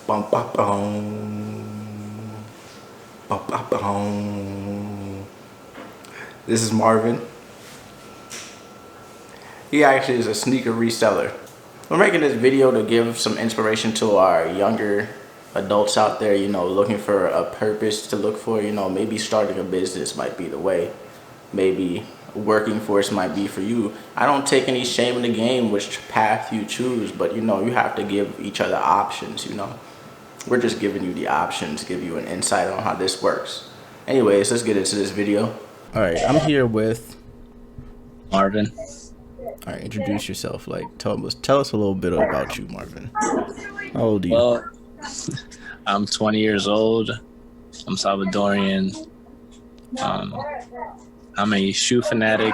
Bum, bum, bum. Bum, bum, bum. This is Marvin. He actually is a sneaker reseller. We're making this video to give some inspiration to our younger adults out there, looking for a purpose to look for, maybe starting a business might be the way. Maybe working force might be for you. I don't take any shame in the game which path you choose, but you have to give each other options. We're just giving you the options, give you an insight on how this works. Anyways, let's get into this video. All right, I'm here with Marvin. All right, introduce yourself. Like, tell us a little bit about you, Marvin. How old are you? Well, I'm 20 years old. I'm Salvadorian. I'm a shoe fanatic,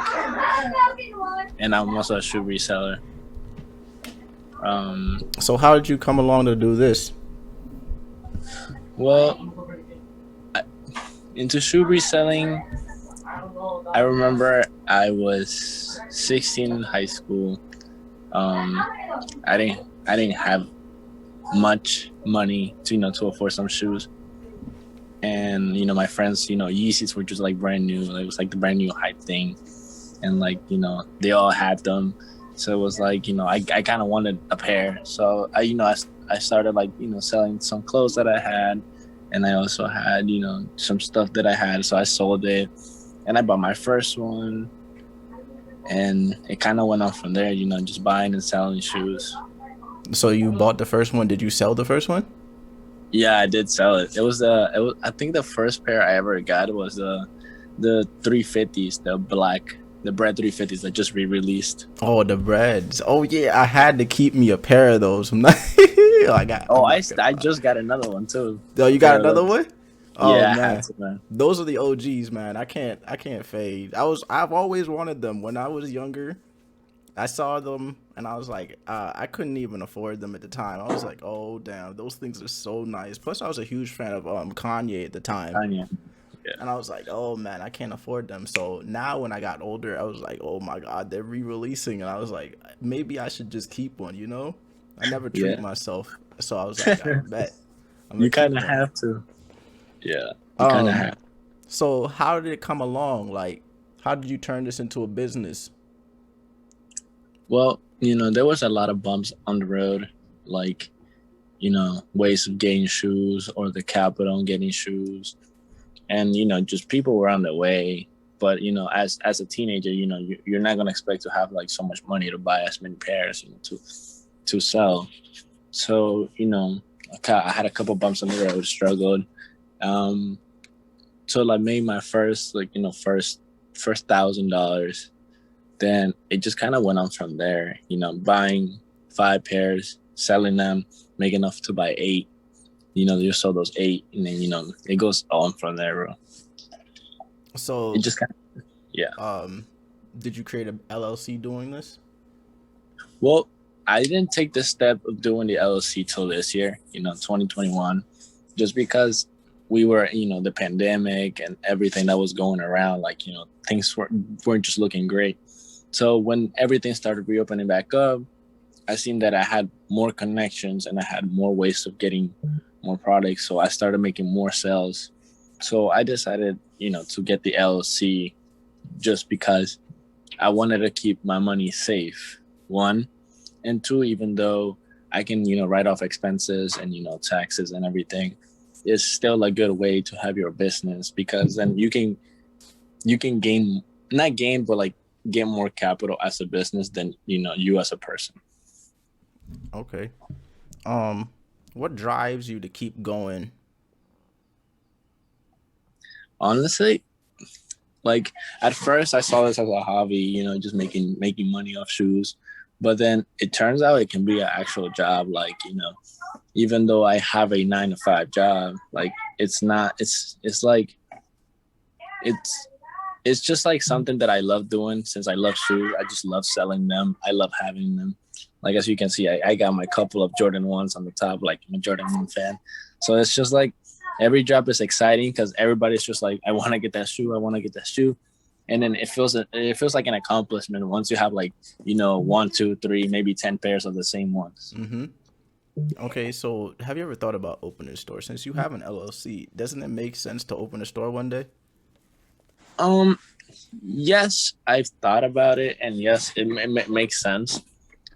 and I'm also a shoe reseller. So how did you come along to do this? Well, into shoe reselling, I remember I was 16 in high school. I didn't have much money to afford some shoes, and my friends, Yeezys were just like brand new. It was like the brand new hype thing, and they all had them. So it was like I kind of wanted a pair. So I started selling some clothes that I had, and I also had some stuff that I had. So I sold it, and I bought my first one, and it kind of went on from there. Just buying and selling shoes. So you bought the first one. Did you sell the first one? Yeah, I did sell it. It was I think the first pair I ever got was the 350s, the bread 350s that just re-released. Oh, the breads. Oh yeah, I had to keep me a pair of those. I just got another one too. Oh, you got another one? Oh Yeah, I man. had to, man. Those are the OGs, man. I can't fade. I've always wanted them when I was younger. I saw them and I was like, I couldn't even afford them at the time. I was like, oh damn, those things are so nice. Plus, I was a huge fan of Kanye at the time, Kanye. Yeah. and I was like, oh man, I can't afford them. So now when I got older, I was like, oh my god, they're re-releasing, and I was like, maybe I should just keep one. I never treat myself, so I was like, I bet You kind of have to. Yeah, you kind of have. So how did it come along? Like, how did you turn this into a business? Well, there was a lot of bumps on the road, like, ways of getting shoes or the capital on getting shoes. And, just people were on the way. But, as a teenager, you're not going to expect to have like so much money to buy as many pairs, to sell. So, I had a couple bumps on the road, struggled. So I made my first, first $1,000. Then it just kind of went on from there, buying 5 pairs, selling them, make enough to buy 8. You sell those 8, and then, it goes on from there, bro. So it just kind of, yeah. Did you create a LLC doing this? Well, I didn't take the step of doing the LLC till this year, 2021, just because we were, the pandemic and everything that was going around, things weren't just looking great. So when everything started reopening back up, I seen that I had more connections and I had more ways of getting more products. So I started making more sales. So I decided, to get the LLC just because I wanted to keep my money safe, 1. And 2, even though I can, write off expenses and, taxes and everything, it's still a good way to have your business, because then you can not gain, but get more capital as a business than you as a person. Okay. What drives you to keep going? Honestly, at first I saw this as a hobby, just making money off shoes, but then it turns out it can be an actual job. Even though I have a 9-to-5 job, it's not. It's just something that I love doing. Since I love shoes, I just love selling them. I love having them. As you can see, I got my couple of Jordan 1s on the top, I'm a Jordan 1 fan. So it's just every drop is exciting because everybody's just I want to get that shoe. I want to get that shoe. And then it feels like an accomplishment once you have 1, 2, 3, maybe 10 pairs of the same ones. Mm-hmm. Okay, so have you ever thought about opening a store? Since you have an LLC, doesn't it make sense to open a store one day? Um, yes, I've thought about it, and yes, it makes sense.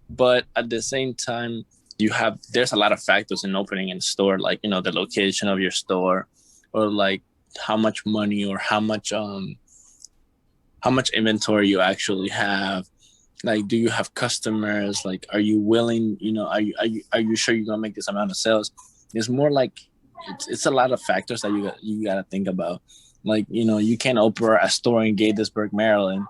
But at the same time, there's a lot of factors in opening a store, like the location of your store, or like how much money or how much inventory you actually have. Like, do you have customers? Like, are you willing? Are you sure you're gonna make this amount of sales? It's more like it's a lot of factors that you gotta think about. Like, you can't open a store in Gaithersburg, Maryland,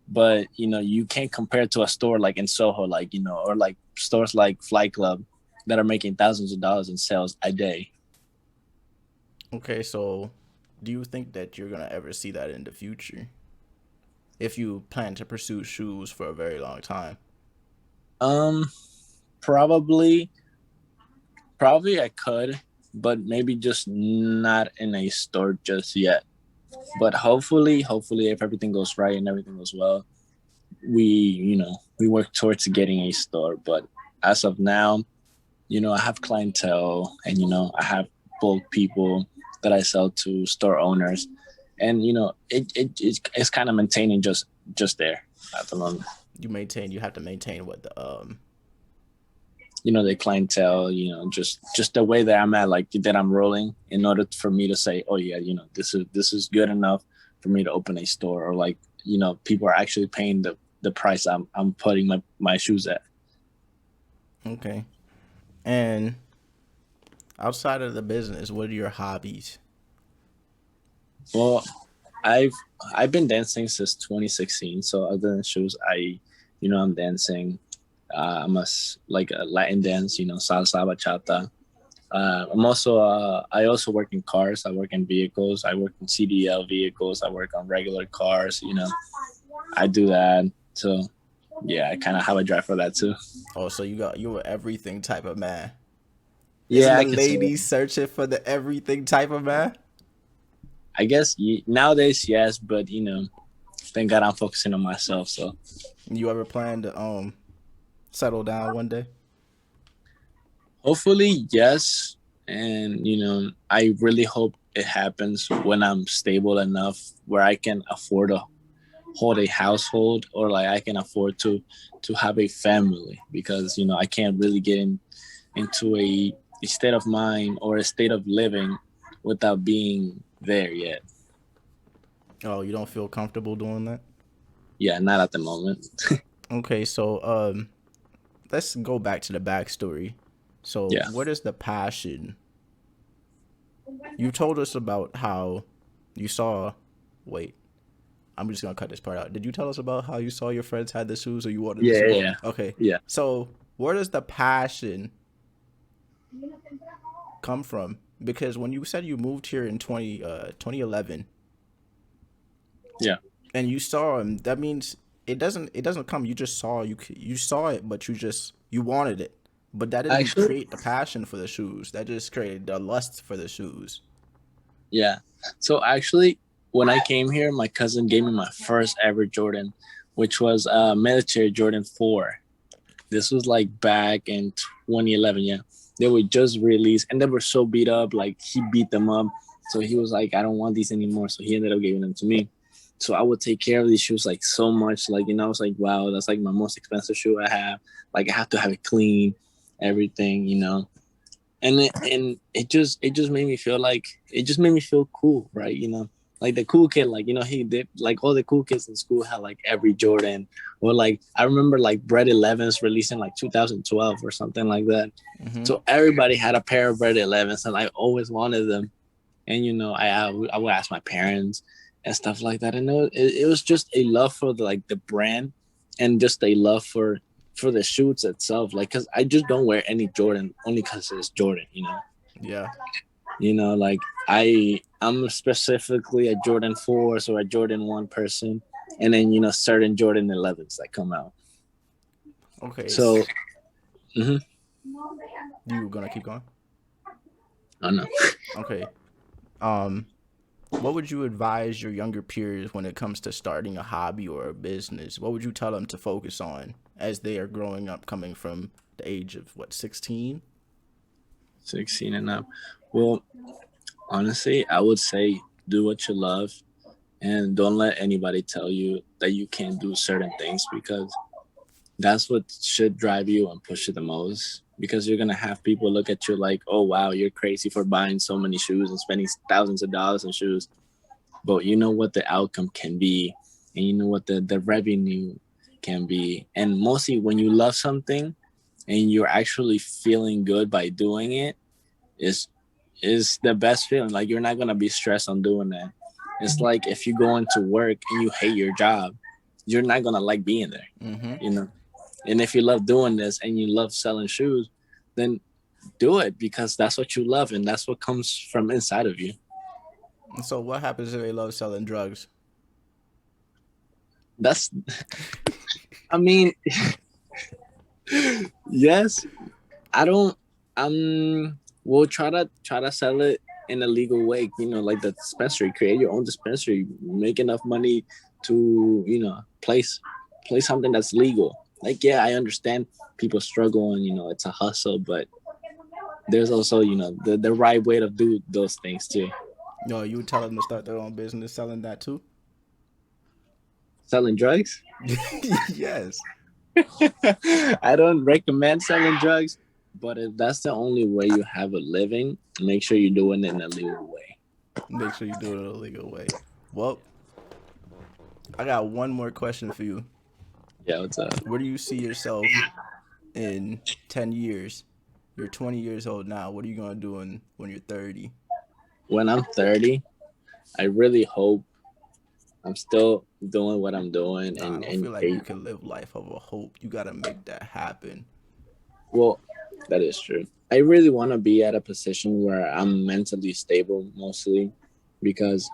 but you can't compare it to a store like in Soho, like or like stores like Flight Club that are making thousands of dollars in sales a day. Okay, so do you think that you're gonna ever see that in the future if you plan to pursue shoes for a very long time? Um, probably, probably I could, but maybe just not in a store just yet. But hopefully, if everything goes right and everything goes well, we work towards getting a store. But as of now, I have clientele, and I have bulk people that I sell to, store owners, and it's kind of maintaining just there at the moment. You have to maintain what the The clientele, just the way that I'm at, like that I'm rolling, in order for me to say, oh yeah, this is good enough for me to open a store, or like people are actually paying the price I'm putting my shoes at. Okay. And outside of the business, what are your hobbies? Well, I've I've been dancing since 2016. So other than shoes, I'm dancing. Like a Latin dance, salsa, bachata. I also work in cars. I work in vehicles. I work in CDL vehicles. I work on regular cars. I do that. So yeah, I kind of have a drive for that too. Oh, so you're an everything type of man. Isn't Yeah, I the can say it. ladies searching for the everything type of man? I guess nowadays, yes, but thank God I'm focusing on myself. So You ever plan to settle down one day? hopefully, yes. And, I really hope it happens when I'm stable enough where I can afford to hold a household, or like I can afford to have a family, because, I can't really get into a state of mind or a state of living without being there yet. Oh, you don't feel comfortable doing that? Yeah, not at the moment. Okay, so let's go back to the backstory. So, Yeah. what is the passion? You told us about how you saw. Wait, I'm just gonna cut this part out. Did you tell us about how you saw your friends had the shoes, or you wanted the Yeah, shoes? yeah, yeah. Okay, Yeah. so where does the passion come from? Because when you said you moved here in 2011, Yeah. and you saw him, that means it doesn't come. You just saw you saw it, but you wanted it. But that didn't Actually, create the passion for the shoes. That just created the lust for the shoes. yeah. So actually, when I came here, my cousin gave me my first ever Jordan, which was military Jordan 4. This was like back in 2011. Yeah, they were just released, and they were so beat up. Like, he beat them up, so he was like, "I don't want these anymore." So he ended up giving them to me. So I would take care of these shoes like so much. Like, I was like, "Wow, that's like my most expensive shoe I have." Like, I have to have it clean, everything. And it just made me feel like, it just made me feel cool, right? Like the cool kid, like, he did, like, all the cool kids in school had like every Jordan, or like I remember like Bread 11s releasing like 2012 or something like that. Mm-hmm. So everybody had a pair of Bread 11s, and I always wanted them. And I would ask my parents and stuff like that. And it was just a love for the brand, and just a love for the shoes itself. Like, because I just don't wear any Jordan only because it's Jordan. Yeah. Like, I'm specifically a Jordan 4s or a Jordan 1 person, and then certain Jordan 11s that come out. Okay. So You gonna keep going? I don't know. Okay. Um, what would you advise your younger peers when it comes to starting a hobby or a business? What would you tell them to focus on as they are growing up, coming from the age of what, 16? 16 and up. Well, honestly, I would say do what you love and don't let anybody tell you that you can't do certain things, because that's what should drive you and push you the most. Because you're gonna have people look at you like, oh wow, you're crazy for buying so many shoes and spending thousands of dollars on shoes. But you know what the outcome can be, and you know what the revenue can be. And mostly when you love something and you're actually feeling good by doing it, is the best feeling. Like, you're not gonna be stressed on doing that. It's like if you go into work and you hate your job, you're not gonna like being there. You know. And if you love doing this and you love selling shoes, then do it, because that's what you love and that's what comes from inside of you. So what happens if they love selling drugs? That's, I mean, yes, I don't, we'll try to sell it in a legal way, you know, like the dispensary, create your own dispensary, make enough money to, you know, place something that's legal. Like, yeah, I understand people struggle and, you know, it's a hustle, but there's also, you know, the right way to do those things too. No, you would tell them to start their own business selling that too? Selling drugs? Yes. I don't recommend selling drugs, but if that's the only way you have a living, make sure you're doing it in a legal way. Make sure you do it in a legal way. Well, I got one more question for you. Yeah, what's up? Where do you see yourself in 10 years? You're 20 years old now. What are you going to do when you're 30? When I'm 30, I really hope I'm still doing what I'm doing. Nah, And I don't feel like you can live life of a hope. You got to make that happen. Well, that is true. I really want to be at a position where I'm mentally stable, mostly, because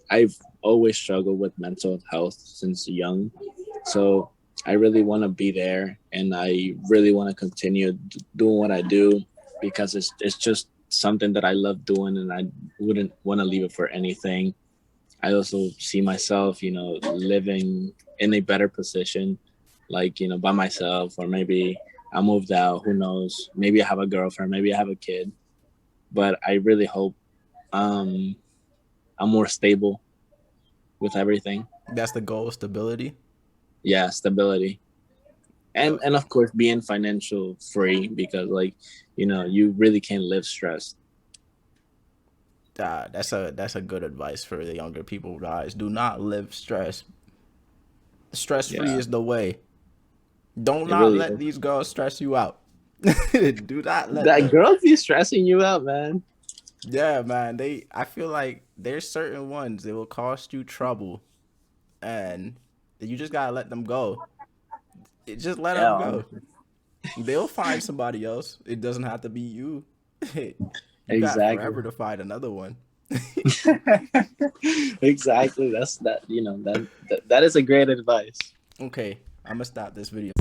I've always struggled with mental health since young. So I really want to be there, and I really want to continue doing what I do, because it's just something that I love doing, and I wouldn't want to leave it for anything. I also see myself, you know, living in a better position, like, you know, by myself, or maybe I moved out, who knows? Maybe I have a girlfriend, maybe I have a kid. But I really hope I'm more stable with everything. That's the goal, stability? Yeah, stability. And of course being financial free, because, like, you know, you really can't live stressed. That's a good advice for the younger people, guys. Do not live stressed. Stress free is the way. Don't not really let is. these girls stress you out. Do not let That girls be stressing you out, man. Yeah, man. I feel like there's certain ones that will cost you trouble, and you just gotta let them go. Just let them go. They'll find somebody else. It doesn't have to be you. You got forever to find another one. Exactly. That's that. You know, that is a great advice. Okay, I'm gonna stop this video.